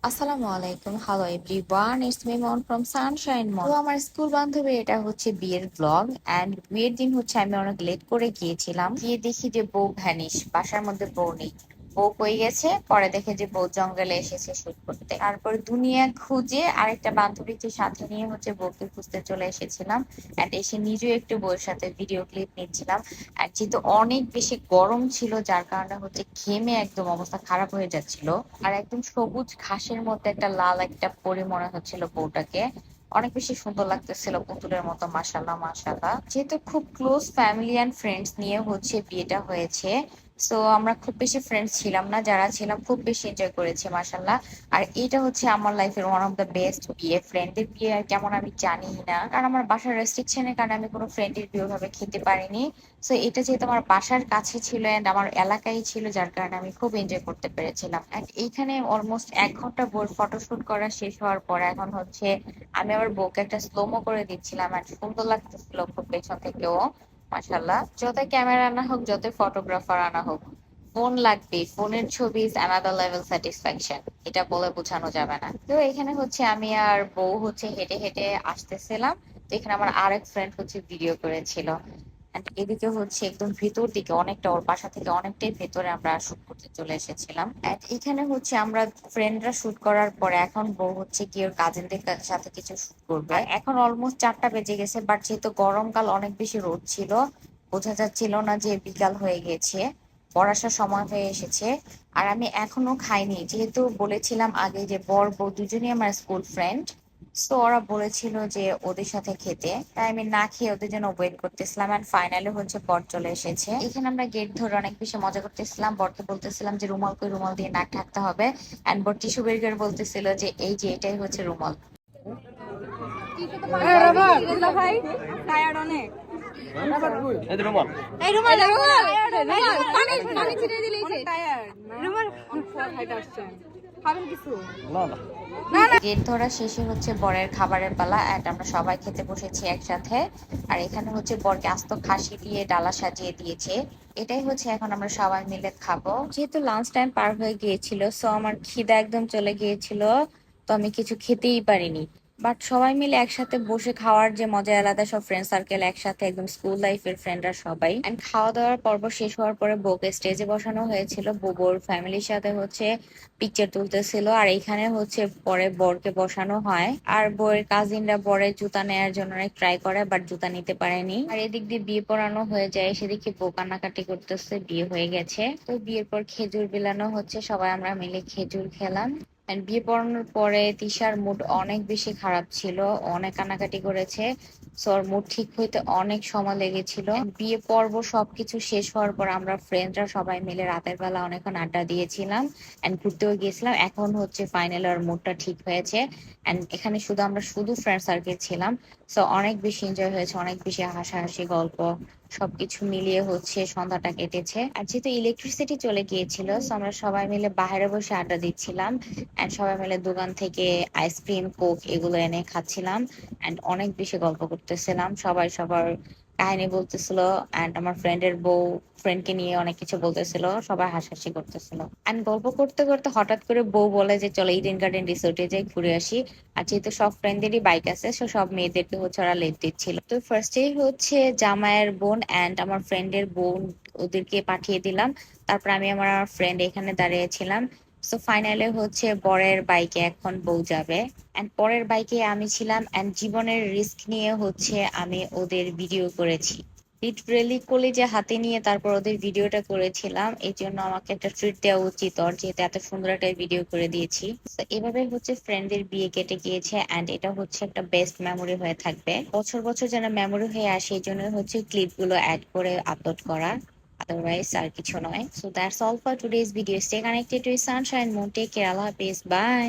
আসসালামু আলাইকুম, hello everyone, it's me মন ফ্রম সানশাইন মন। তো আমার স্কুল বান্ধবী, এটা হচ্ছে বিয়ের ব্লগ। এন্ড বিয়ের দিন হচ্ছে আমি অনেক লেট করে গিয়েছিলাম, গিয়ে দেখি যে বউ ভ্যানিশ, বাসার মধ্যে বউ নেই। বউ কই গেছে, পরে দেখে যে বউ জঙ্গলে এসেছে শুট করতে। তারপর দুনিয়া খুঁজে আরেকটা বান্ধবীকে সাথে নিয়ে হচ্ছে বউকে খুঁজতে চলে এসেছিলাম। এন্ড এসে নিজেও একটু বউয়ের সাথে ভিডিও ক্লিপ নিচ্ছিলাম। আর যেহেতু অনেক বেশি গরম ছিল, যার কারণে হচ্ছে ঘেমে একদম অবস্থা খারাপ হয়ে যাচ্ছিল। আর একদম সবুজ ঘাসের মধ্যে একটা লাল একটা পরি মনে হচ্ছিল বউটাকে। অনেক বেশি সুন্দর লাগতেছিল, পুতুলের মতো। মাশাল্লাহ মাশাল্লাহ, যেহেতু খুব ক্লোজ ফ্যামিলি অ্যান্ড ফ্রেন্ডস নিয়ে হচ্ছে বিয়েটা হয়েছে। সো আমরা খুব বেশি ফ্রেন্ডস ছিলাম না, যারা ছিলাম খুব বেশি এনজয় করেছি মাশাল্লাহ। আর এটা হচ্ছে আমার লাইফের ওয়ান অফ দ্য বেস্ট বিয়ে। ফ্রেন্ডের বিয়ে আর কেমন আমি জানি না, কারণ আমার বাসার রেস্ট্রিকশনের কারণে আমি কোনো ফ্রেন্ডের বিয়ে ভাবে খেতে পারিনি। সো এটা যেহেতু আমার বাসার কাছে ছিল এন্ড আমার এলাকায় ছিল, যার কারণে আমি খুব এনজয় করতে পেরেছিলাম। এন্ড এইখানে অলমোস্ট 1 ঘন্টা ফটোশুট করা শেষ হওয়ার পর এখন হচ্ছে আমি আবার বউকে একটা স্লোমো করে দিচ্ছিলাম। এন্ড সুন্দর লাগতেছিল খুব পেছন থেকেও মাশাল্লাহ। যতই ক্যামেরা আনা হোক, যতই ফটোগ্রাফার আনা হোক, ফোন লাগবে। ফোনের ছবি ইজ অ্যানাদার লেভেল স্যাটিসফ্যাকশন, এটা বলে বোঝানো যাবে না। তো এখানে হচ্ছে আমি আর বউ হচ্ছে হেঁটে হেঁটে আসতেছিলাম। তো এখানে আমার আরেক ফ্রেন্ড হচ্ছে ভিডিও করেছিল। And এদিকে হচ্ছে একদম ভিতর দিকে, অনেকটা ওর বাসা থেকে অনেকটাই ভেতরে আমরা শুট করতে চলে এসেছিলাম। And এখানে হচ্ছে আমরা ফ্রেন্ডরা শুট করার পরে এখন বউ হচ্ছে কি ওর কাজিনদের সাথে কিছু শুট করবে। আর এখন অলমোস্ট 4টা বেজে গেছে, বাট যেহেতু গরমকাল অনেক বেশি রোদ ছিল, বোঝা যাচ্ছিল না যে বিকাল হয়ে গেছে, পড়াশোনার সময় হয়ে এসেছে। আর আমি এখনো খাইনি, যেহেতু বলেছিলাম আগে যে বর বউ দুজনই আমার স্কুল ফ্রেন্ড। তো ওরা বলেছিল যে ওদের সাথে খেতে, তাই আমি না খেয়ে ওদের জন্য ওয়েট করতেছিলাম। এন্ড ফাইনালি হচ্ছে বর চলে এসেছে। এখানে আমরা গেট ধরে অনেক বেশি মজা করতেছিলাম, বরকে বলতেছিলাম যে রুমাল কই, রুমাল দিয়ে নাক ঢাকতে হবে। এন্ড বর টিস্যু বের করে বলতেছিল যে এই যে এটাই হচ্ছে রুমাল। ভাই টায়ার্ড অনেক। এই যে রুমাল। এই রুমাল রুমাল পানি পানি ছিটে দিলেই টায়ার্ড রুমাল হাইট আসছে। খাবেন কিছু? না না। গেট ধরা শেষে হচ্ছে বরের খাবারের পালা। এন্ড আমরা সবাই খেতে বসেছি একসাথে। আর এখানে হচ্ছে বরকে আস্ত খাসি দিয়ে ডালা সাজিয়ে দিয়েছে। এটাই হচ্ছে এখন আমরা সবাই মিলে খাবো। যেহেতু লাঞ্চ টাইম পার হয়ে গিয়েছিল, সো আমার খিদা একদম চলে গিয়েছিল। তো আমি কিছু খেতেই পারিনি। বাট সবাই মিলে একসাথে বসে খাওয়ার যে মজা আলাদা, সব ফ্রেন্ড সার্কেল একসাথে, একদম স্কুল লাইফের ফ্রেন্ডরা সবাই। এন্ড খাওয়া দাওয়ার পর্ব শেষ হওয়ার পরে বউকে স্টেজে বসানো হয়েছিল। বউর ফ্যামিলির সাথে হচ্ছে পিকচার তুলতেছিল। আর এখানে হচ্ছে পরে বরকে বসানো হয়। আর বউয়ের কাজিনরা বরের জুতা নেয়ার জন্য অনেক ট্রাই করে, বাট জুতা নিতে পারেনি। আর এদিক দিয়ে বিয়ে পড়ানো হয়ে যায়, সেদিকে বউ কান্নাকাটি করতেছে, বিয়ে হয়ে গেছে। তো বিয়ের পর খেজুর বিলানো হচ্ছে, সবাই আমরা মিলে খেজুর খেলাম। And বিয়ে পড়ানোর পরে তিশার মুড অনেক বেশি খারাপ ছিল, অনেক কান্নাকাটি করেছে। সো ওর মুড ঠিক হইতে অনেক সময় লেগেছিল। And বিয়ে পর্ব সবকিছু শেষ হওয়ার পর আমরা ফ্রেন্ডরা সবাই মিলে রাতের বেলা অনেকক্ষণ আড্ডা দিয়েছিলাম। এন্ড ঘুরতেও গিয়েছিলাম। এখন হচ্ছে ফাইনাল ওর মুডটা ঠিক হয়েছে। এন্ড এখানে এআমরা শুধু ফ্রেন্ড সার্কেল ছিলাম। সো অনেক বেশি এনজয় হয়েছে, অনেক বেশি হাসাহাসি, গল্প সবকিছু মিলিয়ে হচ্ছে সন্ধ্যাটা কেটেছে। আর যেহেতু ইলেকট্রিসিটি চলে গিয়েছিল, সো আমরা সবাই মিলে বাইরে বসে আড্ডা দিচ্ছিলাম। এন্ড সবাই মিলে দোকান থেকে আইসক্রিম, কোক এগুলো এনে খাচ্ছিলাম। এন্ড অনেক বেশি গল্প করতেছিলাম, সবাই সবার কাহিনী বলতেছিল। এন্ড আমার ফ্রেন্ডের বউ ফ্রেন্ডকে নিয়ে অনেক কিছু বলতেছিল, সবাই হাসাহাসি করতেছিল। এন্ড গল্প করতে করতে হঠাৎ করে বউ বলে যে চলো ইডেন গার্ডেন রিসোর্টে যাই, ঘুরে আসি। আর যেহেতু সব ফ্রেন্ডদেরই বাইক আছে, সব মেয়েদেরকে হচ্ছে ওরা লেট দিচ্ছিল। তো ফার্স্টেই হচ্ছে জামাইয়ের বোন এন্ড আমার ফ্রেন্ডের বোন, ওদেরকে পাঠিয়ে দিলাম। তারপর আমি আমার ফ্রেন্ড এখানে দাঁড়িয়েছিলাম। সো ফাইনালে হচ্ছে বরের বাইকে এখন বউ যাবে। এন্ড পরের বাইকে আমি ছিলাম। এন্ড জীবনের রিস্ক নিয়ে হচ্ছে আমি ওদের ভিডিও করেছি, লিটারেলি কলেজে হাতে নিয়ে তারপর ওদের ভিডিওটা করেছিলাম। এই জন্য আমাকে একটা ট্রিট দেওয়া উচিত ওর, যেহেতু এত সুন্দর একটা ভিডিও করে দিয়েছি। তো এভাবে হচ্ছে ফ্রেন্ডদের বিয়ে কেটে গিয়েছে। এন্ড এটা হচ্ছে একটা বেস্ট মেমোরি হয়ে থাকবে, বছর বছর যেন মেমোরি হয়ে আসে। এই জন্য হচ্ছে ক্লিপ গুলো অ্যাড করে আপলোড করা, আদারওয়াইজ আর কিছু নয়। So that's all for today's video. Stay connected with Sunshine Moon, take care, আল্লাহ হাফেজ, বাই।